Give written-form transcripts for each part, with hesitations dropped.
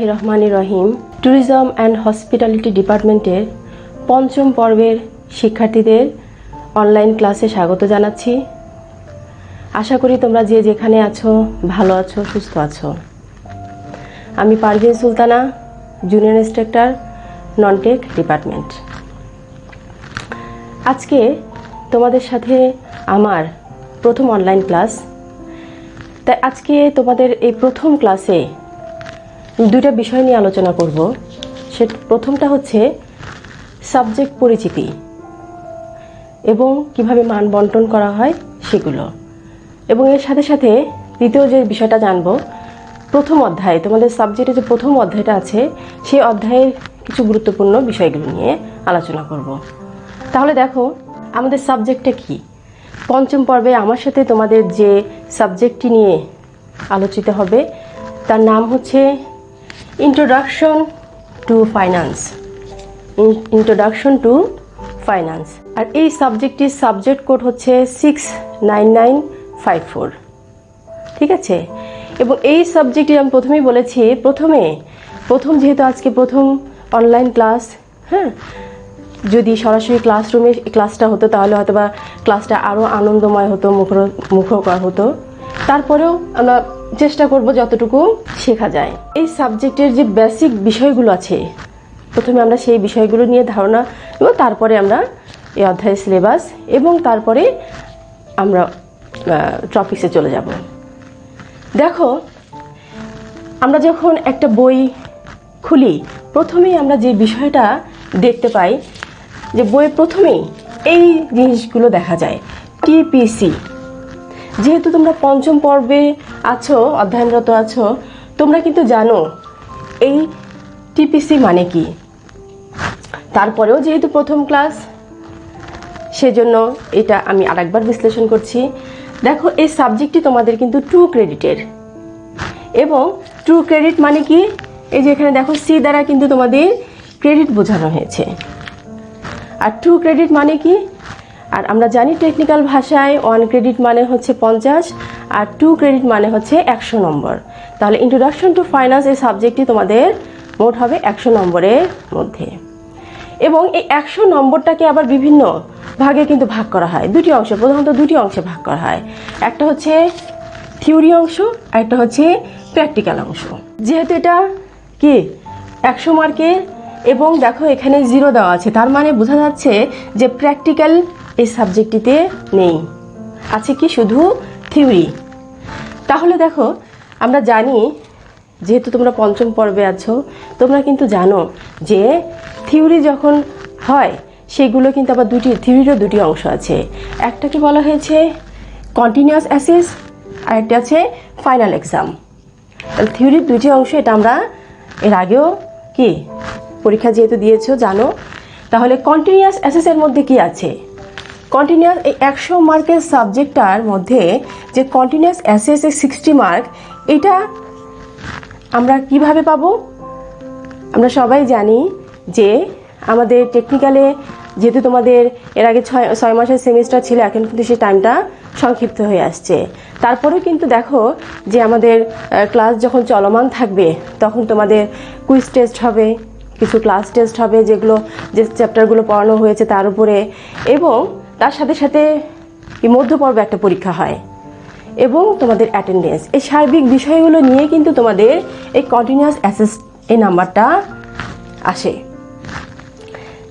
বিসমিল্লাহির রহমানির রহিম। Tourism and hospitality ডিপার্টমেন্টের পঞ্চম পর্বের শিক্ষার্থীদের অনলাইন ক্লাসে স্বাগত জানাচ্ছি। আশা করি তোমরা যে যেখানে আছো ভালো আছো, সুস্থ আছো। আমি Parvin Sultana, junior instructor, non tech department. আজকে তোমাদের সাথে আমার প্রথম অনলাইন ক্লাস। তাই আজকে তোমাদের এই প্রথম ক্লাসে দুইটা বিষয় নিয়ে আলোচনা করব। প্রথমটা হচ্ছে সাবজেক্ট পরিচিতি এবং কিভাবে মান বন্টন করা হয় সেগুলো, এবং এর সাথে সাথে দ্বিতীয় যে বিষয়টা জানব, প্রথম অধ্যায় তোমাদের সাবজেক্টে যে প্রথম অধ্যায়টা আছে সেই অধ্যায়ের কিছু গুরুত্বপূর্ণ বিষয়গুলো নিয়ে আলোচনা করব। তাহলে দেখো আমাদের সাবজেক্টটা কি। পঞ্চম পর্বে আমার সাথে তোমাদের যে সাবজেক্টটি নিয়ে আলোচিত হবে তার নাম হচ্ছে introduction to finance. Introduction to finance. আর এই সাবজেক্টটির সাবজেক্ট কোড হচ্ছে 69954। ঠিক আছে। এবং এই সাবজেক্টটি আমি প্রথমেই বলেছি, প্রথম যেহেতু আজকে প্রথম অনলাইন ক্লাস, হ্যাঁ, যদি সরাসরি ক্লাসরুমে ক্লাসটা হতো তাহলে হয়তো বা ক্লাসটা আরও আনন্দময় হতো, মুখর হতো। তারপরেও আমরা চেষ্টা করব যতটুকু শেখা যায়। এই সাবজেক্টের যে বেসিক বিষয়গুলো আছে প্রথমে আমরা সেই বিষয়গুলো নিয়ে ধারণা নেব, তারপরে আমরা এই অধ্যায়ের সিলেবাস এবং তারপরে আমরা টপিক্সে চলে যাব। দেখো আমরা যখন একটা বই খুলি প্রথমেই আমরা যে বিষয়টা দেখতে পাই যে বইয়ের প্রথমেই এই জিনিসগুলো দেখা যায়, টিপিসি। যেহেতু তোমরা পঞ্চম পর্বে আছো, অধ্যয়নরত আছো, তোমরা কিন্তু জানো এই টিপিসি মানে কি। তারপরেও যেহেতু প্রথম ক্লাস সেজন্য এটা আমি আরেকবার বিশ্লেষণ করছি। দেখো এই সাবজেক্টটি তোমাদের কিন্তু 2 ক্রেডিটের, এবং 2 ক্রেডিট মানে কি, এই যে এখানে দেখো সি দ্বারা কিন্তু তোমাদের ক্রেডিট বোঝানো হয়েছে। আর 2 ক্রেডিট মানে কি, আর আমরা জানি টেকনিক্যাল ভাষায় 1 ক্রেডিট মানে হচ্ছে 50 আর 2 ক্রেডিট মানে হচ্ছে 100 নম্বর। তাহলে ইন্ট্রোডাকশন টু ফাইন্যান্স এই সাবজেক্টটি তোমাদের মোট হবে 100 নম্বরের মধ্যে। এবং এই 100 নম্বরটাকে আবার বিভিন্ন ভাগে কিন্তু ভাগ করা হয়, দুটি অংশে, প্রধানত দুটি অংশে ভাগ করা হয়। একটা হচ্ছে থিওরি অংশ আর একটা হচ্ছে প্র্যাকটিক্যাল অংশ। যেহেতু এটা কি 100 মার্কের এবং দেখো এখানে 0 দেওয়া আছে, তার মানে বোঝা যাচ্ছে যে প্র্যাকটিক্যাল এই সাবজেক্টটিতে নেই, আছে কি শুধু থিওরি। তাহলে দেখো আমরা জানি, যেহেতু তোমরা পঞ্চম পর্বে আছো, তোমরা কিন্তু জানো যে থিওরি যখন হয় সেগুলো কিন্তু আবার থিওরিরও দুটি অংশ আছে। একটাকে বলা হয়েছে কন্টিনিউয়াস অ্যাসেস আর একটা আছে ফাইনাল এক্সাম। তাহলে থিওরির দুটি অংশ, এটা আমরা এর আগেও কি পরীক্ষা যেহেতু দিয়েছো জানো। তাহলে কন্টিনিউয়াস অ্যাসেসের মধ্যে কি আছে, কন্টিনিউয়াস এই 100 মার্কের সাবজেক্টটার মধ্যে যে কন্টিনিউয়াস অ্যাসেস 60 মার্ক, এটা আমরা কিভাবে পাবো। আমরা সবাই জানি যে আমাদের টেকনিক্যালে যেহেতু তোমাদের এর আগে 6 মাসের সেমিস্টার ছিল, এখন কিন্তু সেই টাইমটা সংক্ষিপ্ত হয়ে আসছে। তারপরেও কিন্তু দেখো যে আমাদের ক্লাস যখন চলমান থাকবে তখন তোমাদের কুইজ টেস্ট হবে, কিছু ক্লাস টেস্ট হবে যেগুলো যে চ্যাপ্টারগুলো পড়ানো হয়েছে তার উপরে, এবং তার সাথে সাথে মধ্যপর্বে একটা পরীক্ষা হয় এবং তোমাদের অ্যাটেন্ডেন্স। এই সার্বিক বিষয়গুলো নিয়ে কিন্তু তোমাদের এই কন্টিনিউয়াস অ্যাসেস এই নাম্বারটা আসে।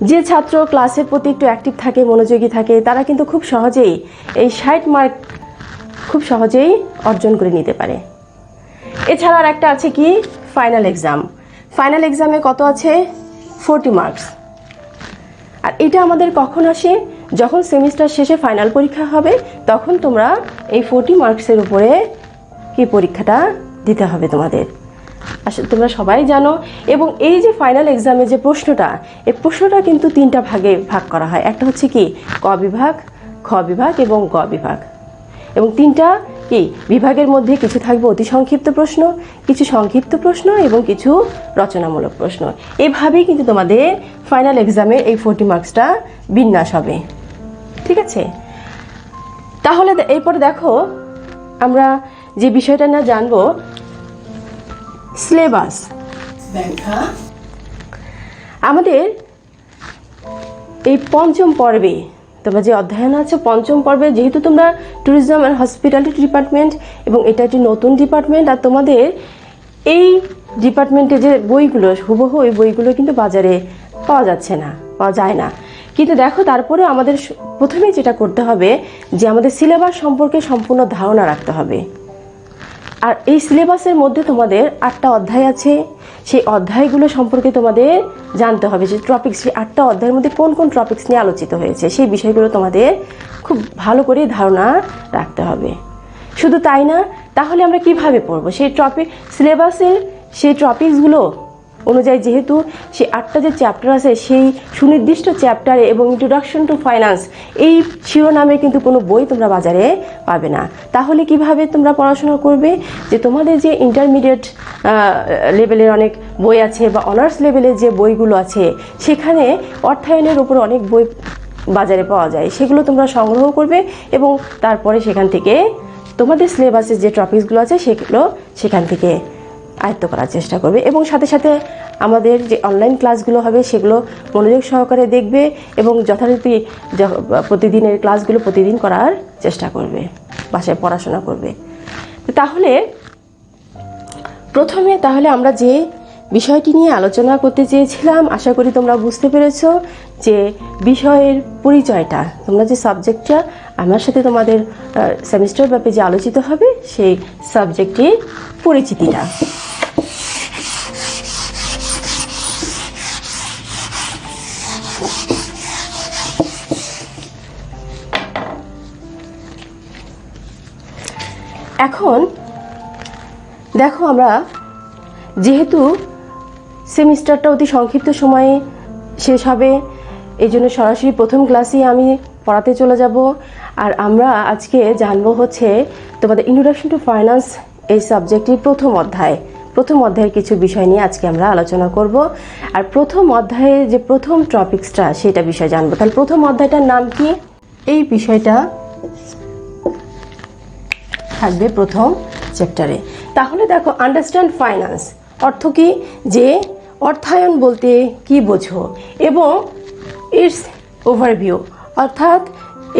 যে ছাত্র ক্লাসের প্রতি একটু অ্যাক্টিভ থাকে, মনোযোগী থাকে, তারা কিন্তু খুব সহজেই এই 60 মার্ক খুব সহজেই অর্জন করে নিতে পারে। এছাড়া আর একটা আছে কি ফাইনাল এক্সাম। ফাইনাল এক্সামে কত আছে 40 মার্কস। আর এটা আমাদের কখন আসে, যখন সেমিস্টার শেষে ফাইনাল পরীক্ষা হবে তখন তোমরা এই 40 মার্কসের উপরে কি পরীক্ষাটা দিতে হবে তোমাদের। আসলে তোমরা সবাই জানো। এবং এই যে ফাইনাল এক্সামে যে প্রশ্নটা, এই প্রশ্নটা কিন্তু 3টা ভাগে ভাগ করা হয়। একটা হচ্ছে কি ক বিভাগ, খ বিভাগ এবং গ বিভাগ। এবং 3টা কি বিভাগের মধ্যে কিছু থাকবে অতি সংক্ষিপ্ত প্রশ্ন, কিছু সংক্ষিপ্ত প্রশ্ন এবং কিছু রচনামূলক প্রশ্ন। এভাবেই কিন্তু তোমাদের ফাইনাল এক্সামের এই 40 মার্কসটা বিন্যাস হবে। ঠিক আছে। তাহলে এরপর দেখো আমরা যে বিষয়টা না জানবো সিলেবাস। ব্যাখ্যা। আমাদের এই পঞ্চম পর্বে তোমরা যে অধ্যয়ন আছে পঞ্চম পর্বে, যেহেতু তোমরা ট্যুরিজম অ্যান্ড হসপিটালিটি ডিপার্টমেন্ট এবং এটা একটি নতুন ডিপার্টমেন্ট, আর তোমাদের এই ডিপার্টমেন্টে যে বইগুলো হুবহু ওই বইগুলো কিন্তু বাজারে পাওয়া যাচ্ছে না, পাওয়া যায় না। কিন্তু দেখো তারপরে আমাদের প্রথমেই যেটা করতে হবে যে আমাদের সিলেবাস সম্পর্কে সম্পূর্ণ ধারণা রাখতে হবে। আর এই সিলেবাসের মধ্যে তোমাদের 8টা অধ্যায় আছে, সেই অধ্যায়গুলো সম্পর্কে তোমাদের জানতে হবে যে টপিক্স, সেই 8টা অধ্যায়ের মধ্যে কোন কোন টপিক্স নিয়ে আলোচিত হয়েছে সেই বিষয়গুলো তোমাদের খুব ভালো করে ধারণা রাখতে হবে। শুধু তাই না, তাহলে আমরা কিভাবে পড়বো সেই সিলেবাসের সেই টপিকসগুলো অনুযায়ী, যেহেতু সেই 8টা যে চ্যাপ্টার আছে সেই সুনির্দিষ্ট চ্যাপ্টারে এবং ইন্ট্রোডাকশন টু ফাইন্যান্স এই শিরোনামে কিন্তু কোনো বই তোমরা বাজারে পাবে না। তাহলে কিভাবে তোমরা পড়াশোনা করবে? যে তোমাদের যে ইন্টারমিডিয়েট লেভেলের অনেক বই আছে বা অনার্স লেভেলের যে বইগুলো আছে সেখানে অর্থায়নের উপর অনেক বই বাজারে পাওয়া যায়, সেগুলো তোমরা সংগ্রহ করবে এবং তারপরে সেখান থেকে তোমাদের সিলেবাসের যে টপিকসগুলো আছে সেগুলো সেখান থেকে আয়ত্ত করার চেষ্টা করবে। এবং সাথে সাথে আমাদের যে অনলাইন ক্লাসগুলো হবে সেগুলো মনোযোগ সহকারে দেখবে এবং যথারীতি প্রতিদিনের ক্লাসগুলো প্রতিদিন করার চেষ্টা করবে, বাসায় পড়াশোনা করবে। তাহলে প্রথমে আমরা যে বিষয়টি নিয়ে আলোচনা করতে চেয়েছিলাম, আশা করি তোমরা বুঝতে পেরেছো যে বিষয়ের পরিচয়টা, তোমরা যে সাবজেক্টটা আমার সাথে তোমাদের সেমিস্টার ব্যাপী যে আলোচিত হবে সেই সাবজেক্টের পরিচিতিটা। এখন দেখো, আমরা যেহেতু সেমিস্টারটা অতি সংক্ষিপ্ত সময়ে শেষ হবে, এই জন্য সরাসরি প্রথম ক্লাসেই আমি পড়াতে চলে যাব। আর আমরা আজকে জানবো হচ্ছে তোমাদের ইন্ট্রোডাকশন টু ফাইন্যান্স এই সাবজেক্টের প্রথম অধ্যায়ের কিছু বিষয় নিয়ে আজকে আমরা আলোচনা করব। আর প্রথম অধ্যায়ে যে প্রথম টপিকসটা সেটা বিষয় জানবো। তাহলে প্রথম অধ্যায়টার নাম কি? এই বিষয়টা থাকবে প্রথম চ্যাপ্টারে। তাহলে দেখো, আন্ডারস্ট্যান্ড ফাইন্যান্স অর্থ কি, যে অর্থায়ন বলতে কি বোঝো এবং ইটস ওভারভিউ, অর্থাৎ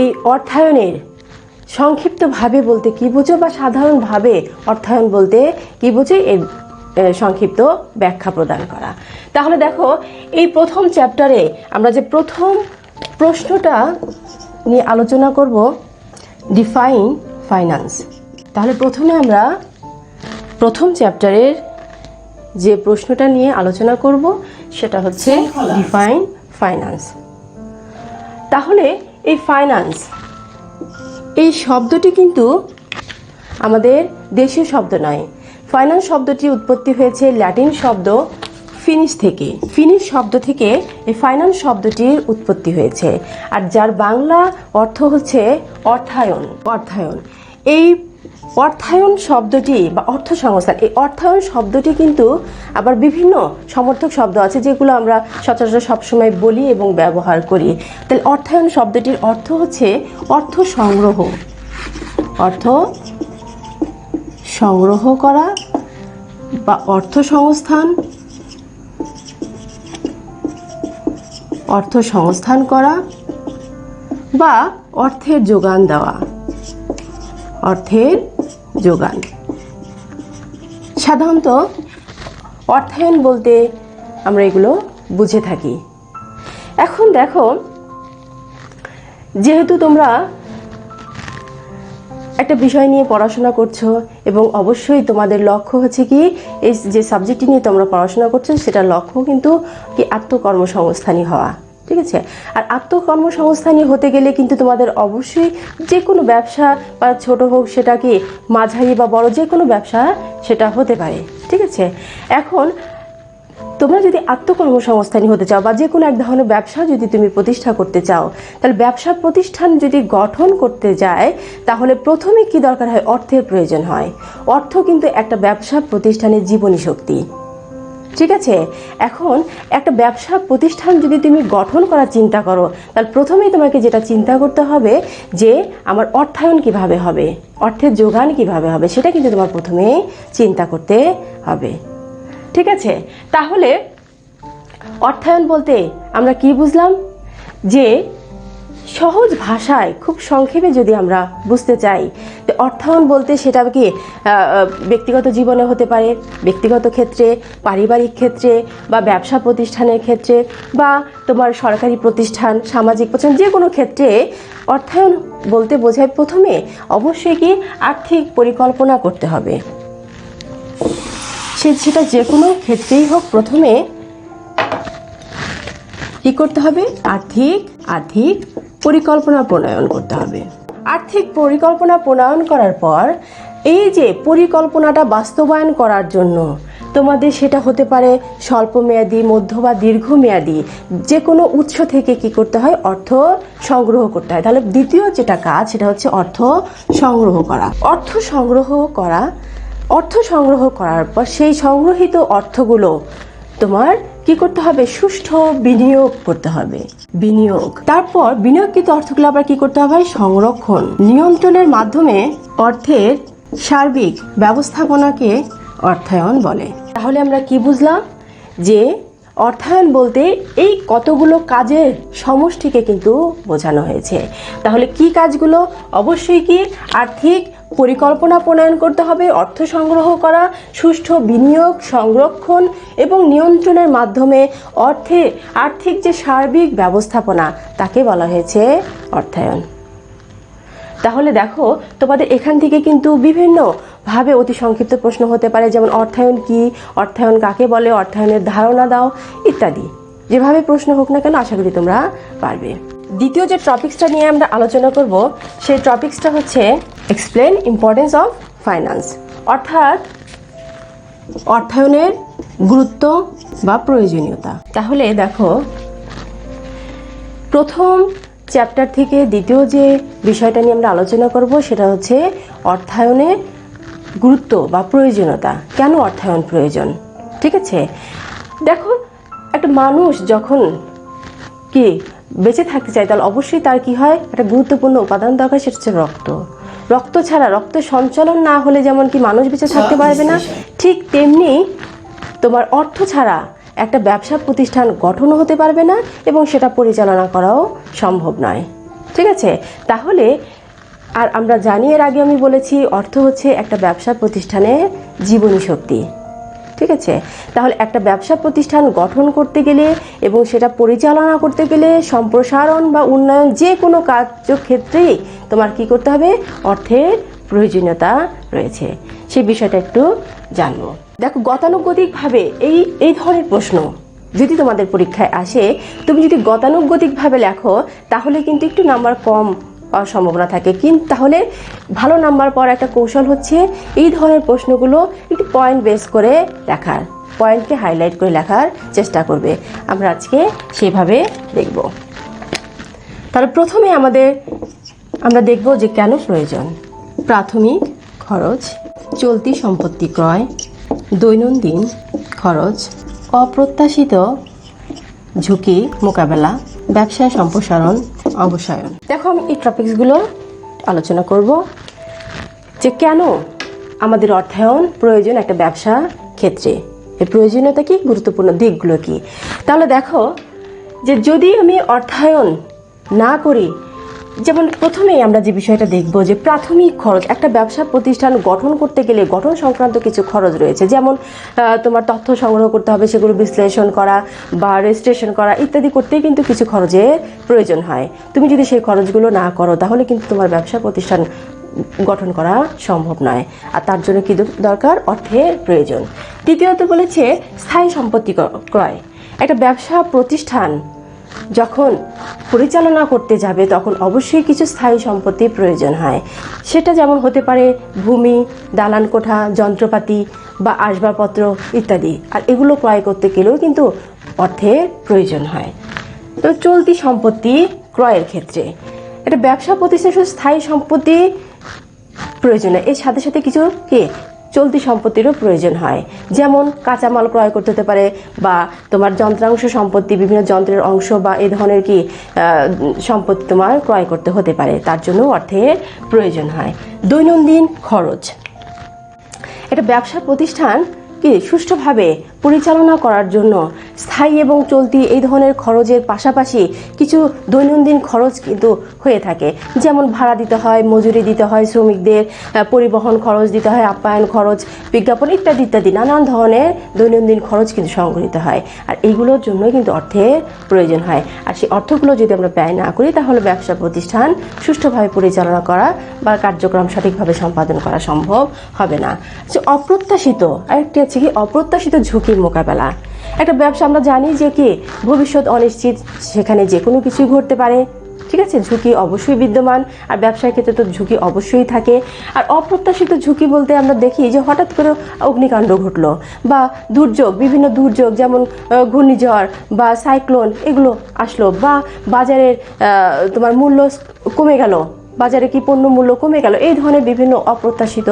এই অর্থায়নের সংক্ষিপ্তভাবে বলতে কি বোঝো বা সাধারণভাবে অর্থায়ন বলতে কি বোঝো এর সংক্ষিপ্ত ব্যাখ্যা প্রদান করা। তাহলে দেখো, এই প্রথম চ্যাপ্টারে আমরা যে প্রথম প্রশ্নটা নিয়ে আলোচনা করব, ডিফাইন ফাইন্যান্স। তাহলে প্রথমে আমরা প্রথম চ্যাপ্টারের যে প্রশ্নটা নিয়ে আলোচনা করব সেটা হচ্ছে ডিফাইন ফাইন্যান্স। তাহলে এই ফাইন্যান্স এই শব্দটি কিন্তু আমাদের দেশীয় শব্দ নয়। ফাইন্যান্স শব্দটি উৎপত্তি হয়েছে ল্যাটিন শব্দ ফিনিশ থেকে। ফিনিশ শব্দ থেকে এই ফাইন্যান্স শব্দটির উৎপত্তি হয়েছে, আর যার বাংলা অর্থ হচ্ছে অর্থায়ন। এই অর্থায়ন শব্দটি বা অর্থ সংস্থান, এই অর্থায়ন শব্দটি কিন্তু আবার বিভিন্ন সমর্থক শব্দ আছে যেগুলো আমরা সচরাচর সবসময় বলি এবং ব্যবহার করি। তাহলে অর্থায়ন শব্দটির অর্থ হচ্ছে অর্থ সংগ্রহ করা বা অর্থ সংস্থান করা বা অর্থের যোগান দেওয়া। সাধারণত অর্থায়ন বলতে আমরা এগুলো বুঝে থাকি। এখন দেখো, যেহেতু তোমরা একটা বিষয় নিয়ে পড়াশোনা করছো এবং অবশ্যই তোমাদের লক্ষ্য হচ্ছে কি, এই যে সাবজেক্টটি নিয়ে তোমরা পড়াশোনা করছো সেটার লক্ষ্য কিন্তু কি আত্মকর্মসংস্থানী হওয়া, ঠিক আছে? আর আত্মকর্মসংস্থানী হতে গেলে কিন্তু তোমাদের অবশ্যই যে কোনো ব্যবসা বা ছোট হোক সেটা কি মাঝারি বা বড় যে কোনো ব্যবসা সেটা হতে পারে, ঠিক আছে? এখন তোমরা যদি আত্মকর্মসংস্থানী হতে চাও বা যে কোনো এক ধরনের ব্যবসা যদি তুমি প্রতিষ্ঠা করতে চাও, তাহলে ব্যবসা প্রতিষ্ঠান যদি গঠন করতে যায় তাহলে প্রথমে কি দরকার হয়? অর্থের প্রয়োজন হয়। অর্থ কিন্তু একটা ব্যবসা প্রতিষ্ঠানের জীবনী শক্তি, ঠিক আছে? এখন একটা ব্যবসা প্রতিষ্ঠান যদি তুমি গঠন করার চিন্তা করো, তাহলে প্রথমেই তোমাকে যেটা চিন্তা করতে হবে যে আমার অর্থায়ন কিভাবে হবে, অর্থের যোগান কিভাবে হবে, সেটা কিন্তু তোমার প্রথমেই চিন্তা করতে হবে। ঠিক আছে, তাহলে অর্থায়ন বলতে আমরা কি বুঝলাম, যে সহজ ভাষায় খুব সংক্ষেপে যদি আমরা বুঝতে চাই, তো অর্থায়ন বলতে সেটা কি ব্যক্তিগত জীবনে হতে পারে, ব্যক্তিগত ক্ষেত্রে, পারিবারিক ক্ষেত্রে, বা ব্যবসা প্রতিষ্ঠানের ক্ষেত্রে, বা তোমার সরকারি প্রতিষ্ঠান, সামাজিক প্রতিষ্ঠান, যে কোনো ক্ষেত্রে অর্থায়ন বলতে বোঝায় প্রথমে অবশ্যই কি আর্থিক পরিকল্পনা করতে হবে। সেটা যে কোনো ক্ষেত্রেই হোক, প্রথমে কি করতে হবে, আর্থিক পরিকল্পনা প্রণয়ন করতে হবে। আর্থিক পরিকল্পনা প্রণয়ন করার পর এই যে পরিকল্পনাটা বাস্তবায়ন করার জন্য তোমাদের সেটা হতে পারে স্বল্পমেয়াদী, মধ্য বা দীর্ঘমেয়াদী, যে কোনো উৎস থেকে কি করতে হয়, অর্থ সংগ্রহ করতে হয়। তাহলে দ্বিতীয় যেটা কাজ সেটা হচ্ছে অর্থ সংগ্রহ করা। অর্থ সংগ্রহ করার পর সেই সংগ্রহিত অর্থগুলো তোমার কি করতে হবে, সুষ্ঠু বিনিয়োগ করতে হবে। তারপর বিনিয়োগকৃত অর্থগুলো আবার কি করতে হবে, সংরক্ষণ, নিয়ন্ত্রণের মাধ্যমে অর্থের সার্বিক ব্যবস্থাপনাকে অর্থায়ন বলে। তাহলে আমরা কি বুঝলাম, যে অর্থায়ন বলতে এই কতগুলো কাজের সমষ্টিকে কিন্তু বোঝানো হয়েছে। তাহলে কি কাজগুলো, অবশ্যই কি আর্থিক পরিকল্পনা প্রণয়ন করতে হবে, অর্থ সংগ্রহ করা, সুষ্ঠু বিনিয়োগ, সংরক্ষণ এবং নিয়ন্ত্রণের মাধ্যমে আর্থিক যে সার্বিক ব্যবস্থাপনা, তাকে বলা হয়েছে অর্থায়ন। তাহলে দেখো, তোমাদের এখান থেকে কিন্তু বিভিন্ন ভাবে অতি সংক্ষিপ্ত প্রশ্ন হতে পারে, যেমন অর্থায়ন কি, অর্থায়ন কাকে বলে, অর্থায়নের ধারণা দাও ইত্যাদি। যেভাবে প্রশ্ন হোক না কেন, আশা করি তোমরা পারবে। দ্বিতীয় যে টপিকসটা নিয়ে আমরা আলোচনা করব, সেই টপিকসটা হচ্ছে এক্সপ্লেন ইম্পর্টেন্স অফ ফাইন্যান্স, অর্থাৎ অর্থায়নের গুরুত্ব বা প্রয়োজনীয়তা। তাহলে দেখো, প্রথম চ্যাপ্টার থেকে দ্বিতীয় যে বিষয়টা নিয়ে আমরা আলোচনা করব সেটা হচ্ছে অর্থায়নের গুরুত্ব বা প্রয়োজনীয়তা, কেন অর্থায়ন প্রয়োজন। ঠিক আছে, দেখো একটা মানুষ যখন কি বেঁচে থাকতে চায়, তাহলে অবশ্যই তার কি হয়, একটা গুরুত্বপূর্ণ উপাদান দরকার, সেটা হচ্ছে রক্ত ছাড়া, রক্ত সঞ্চালন না হলে যেমন কি মানুষ বেঁচে থাকতে পারবে না, ঠিক তেমনি তোমার অর্থ ছাড়া একটা ব্যবসা প্রতিষ্ঠান গঠনও হতে পারবে না এবং সেটা পরিচালনা করাও সম্ভব নয়। ঠিক আছে, তাহলে আর আমরা জানি, এর আগে আমি বলেছি, অর্থ হচ্ছে একটা ব্যবসা প্রতিষ্ঠানের জীবনী শক্তি। ঠিক আছে, তাহলে একটা ব্যবসা প্রতিষ্ঠান গঠন করতে গেলে এবং সেটা পরিচালনা করতে গেলে, সম্প্রসারণ বা উন্নয়ন, যে কোনো কার্যক্ষেত্রেই তোমার কি করতে হবে, অর্থের প্রয়োজনীয়তা রয়েছে। সেই বিষয়টা একটু জানবো। দেখো, গতানুগতিকভাবে এই ধরনের প্রশ্ন যদি তোমাদের পরীক্ষায় আসে, তুমি যদি গতানুগতিকভাবে লেখো তাহলে কিন্তু একটু নাম্বার কম পাওয়ার সম্ভাবনা থাকে। কিন্তু তাহলে ভালো নাম্বার পাওয়ার একটা কৌশল হচ্ছে এই ধরনের প্রশ্নগুলো একটু পয়েন্ট বেস করে লেখার, পয়েন্টকে হাইলাইট করে লেখার চেষ্টা করবে। আমরা আজকে সেভাবে দেখব। তাহলে প্রথমে আমরা দেখব যে কেন প্রয়োজন। প্রাথমিক খরচ, চলতি সম্পত্তি ক্রয়, দৈনন্দিন খরচ, অপ্রত্যাশিত ঝুঁকি মোকাবেলা, ব্যবসায় সম্প্রসারণ, অবসায়ন। দেখো, আমি এই টপিকসগুলো আলোচনা করব যে কেন আমাদের অর্থায়ন প্রয়োজন একটা ব্যবসা ক্ষেত্রে, এর প্রয়োজনীয়তা কি, গুরুত্বপূর্ণ দিকগুলো কি। তাহলে দেখো, যে যদি আমি অর্থায়ন না করি, যেমন প্রথমেই আমরা যে বিষয়টা দেখব যে প্রাথমিক খরচ, একটা ব্যবসা প্রতিষ্ঠান গঠন করতে গেলে গঠন সংক্রান্ত কিছু খরচ রয়েছে, যেমন তোমার তথ্য সংগ্রহ করতে হবে, সেগুলো বিশ্লেষণ করা বা রেজিস্ট্রেশন করা ইত্যাদি করতেই কিন্তু কিছু খরচের প্রয়োজন হয়। তুমি যদি সেই খরচগুলো না করো তাহলে কিন্তু তোমার ব্যবসা প্রতিষ্ঠান গঠন করা সম্ভব নয়, আর তার জন্য কি দরকার, অর্থের প্রয়োজন। দ্বিতীয়ত বলেছে স্থায়ী সম্পত্তি ক্রয়। একটা ব্যবসা প্রতিষ্ঠান যখন পরিচালনা করতে যাবে তখন অবশ্যই কিছু স্থায়ী সম্পত্তির প্রয়োজন হয়। সেটা যেমন হতে পারে ভূমি, দালান কোঠা, যন্ত্রপাতি বা আসবাবপত্র ইত্যাদি। আর এগুলো ক্রয় করতে গেলেও কিন্তু অর্থের প্রয়োজন হয়। তো চলতি সম্পত্তি ক্রয়ের ক্ষেত্রে একটা ব্যবসা প্রতিষ্ঠান শুধু স্থায়ী সম্পত্তি প্রয়োজন হয়, এর সাথে সাথে কিছু চলতি সম্পত্তিরও প্রয়োজন হয়, যেমন কাঁচামাল ক্রয় করতে হতে পারে, বা তোমার যন্ত্রাংশ সম্পত্তি, বিভিন্ন যন্ত্রের অংশ বা এই ধরনের সম্পত্তি তোমার ক্রয় করতে হতে পারে, তার জন্য অর্থের প্রয়োজন হয়। দৈনন্দিন খরচ, একটা ব্যবসা প্রতিষ্ঠান কি সুষ্ঠুভাবে পরিচালনা করার জন্য স্থায়ী এবং চলতি এই ধরনের খরচের পাশাপাশি কিছু দৈনন্দিন খরচ কিন্তু হয়ে থাকে, যেমন ভাড়া দিতে হয়, মজুরি দিতে হয় শ্রমিকদের, পরিবহন খরচ দিতে হয়, আপ্যায়ন খরচ, বিজ্ঞাপন ইত্যাদি ইত্যাদি নানান ধরনের দৈনন্দিন খরচ কিন্তু সংগঠিত হয়। আর এইগুলোর জন্য কিন্তু অর্থের প্রয়োজন হয়। আর সেই অর্থগুলো যদি আমরা ব্যয় না করি তাহলে ব্যবসা প্রতিষ্ঠান সুষ্ঠুভাবে পরিচালনা করা বা কার্যক্রম সঠিকভাবে সম্পাদন করা সম্ভব হবে না। যে অপ্রত্যাশিত আরেকটি হচ্ছে কি অপ্রত্যাশিত ঝুঁকির মোকাবেলা। একটা ব্যবসা আমরা জানি যে কি ভবিষ্যৎ অনিশ্চিত, সেখানে যে কোনো কিছুই ঘটতে পারে, ঠিক আছে, ঝুঁকি অবশ্যই বিদ্যমান। আর ব্যবসার ক্ষেত্রে তো ঝুঁকি অবশ্যই থাকে। আর অপ্রত্যাশিত ঝুঁকি বলতে আমরা দেখি যে হঠাৎ করে অগ্নিকাণ্ড ঘটলো বা দুর্যোগ, বিভিন্ন দুর্যোগ যেমন ঘূর্ণিঝড় বা সাইক্লোন এগুলো আসলো, বা বাজারের তোমার মূল্য কমে গেল, বাজারে কি পণ্য মূল্য কমে গেল, এই ধরনের বিভিন্ন অপ্রত্যাশিত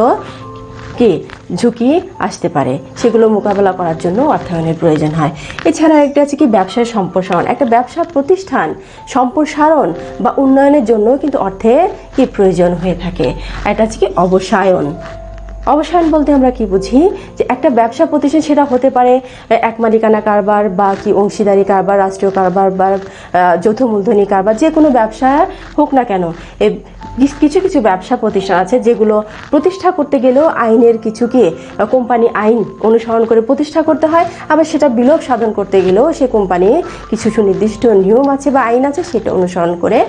কি ঝুঁকি আসতে পারে, সেগুলো মোকাবেলা করার জন্য অর্থায়নের প্রয়োজন হয়। এছাড়া একটা আছে কি ব্যবসার সম্প্রসারণ। একটা ব্যবসা প্রতিষ্ঠান সম্প্রসারণ বা উন্নয়নের জন্য কিন্তু অর্থের কি প্রয়োজন হয়ে থাকে। এটা হচ্ছে কি অবসায়ন। অবসায়ন বলতে আমরা কি বুঝি, যে একটা ব্যবসা প্রতিষ্ঠান সেটা হতে পারে এক মালিকানা কারবার বা কি অংশীদারি কারবার, রাষ্ট্রীয় কারবার বা যৌথ মূলধনী কারবার, যে কোনো ব্যবসা হোক না কেন, কিছু কিছু ব্যবসা প্রতিষ্ঠান আছে যেগুলো প্রতিষ্ঠা করতে গেলেও আইনের কিছু কি কোম্পানি আইন অনুসরণ করে প্রতিষ্ঠা করতে হয়, আবার সেটা বিলোপ সাধন করতে গেলেও সে কোম্পানি কিছু সুনির্দিষ্ট নিয়ম আছে বা আইন আছে, সেটা অনুসরণ করে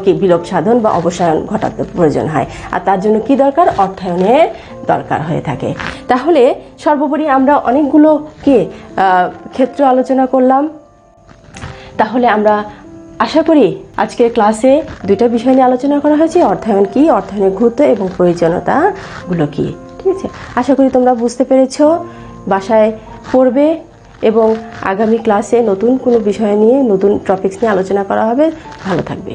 কি বিলোপ সাধন বা অবসায়ন ঘটাতে প্রয়োজন হয়। আর তার জন্য কি দরকার, অর্থায়নের দরকার হয়ে থাকে। তাহলে সর্বোপরি আমরা অনেকগুলো কি ক্ষেত্র আলোচনা করলাম। তাহলে আমরা আশা করি আজকের ক্লাসে দুইটা বিষয় নিয়ে আলোচনা করা হয়েছে, অর্থায়ন কি, অর্থায়নের গুরুত্ব এবং প্রয়োজনীয়তাগুলো কি। ঠিক আছে, আশা করি তোমরা বুঝতে পেরেছো। বাসায় পড়বে এবং আগামী ক্লাসে নতুন কোনো বিষয় নিয়ে, নতুন টপিকস নিয়ে আলোচনা করা হবে। ভালো থাকবে।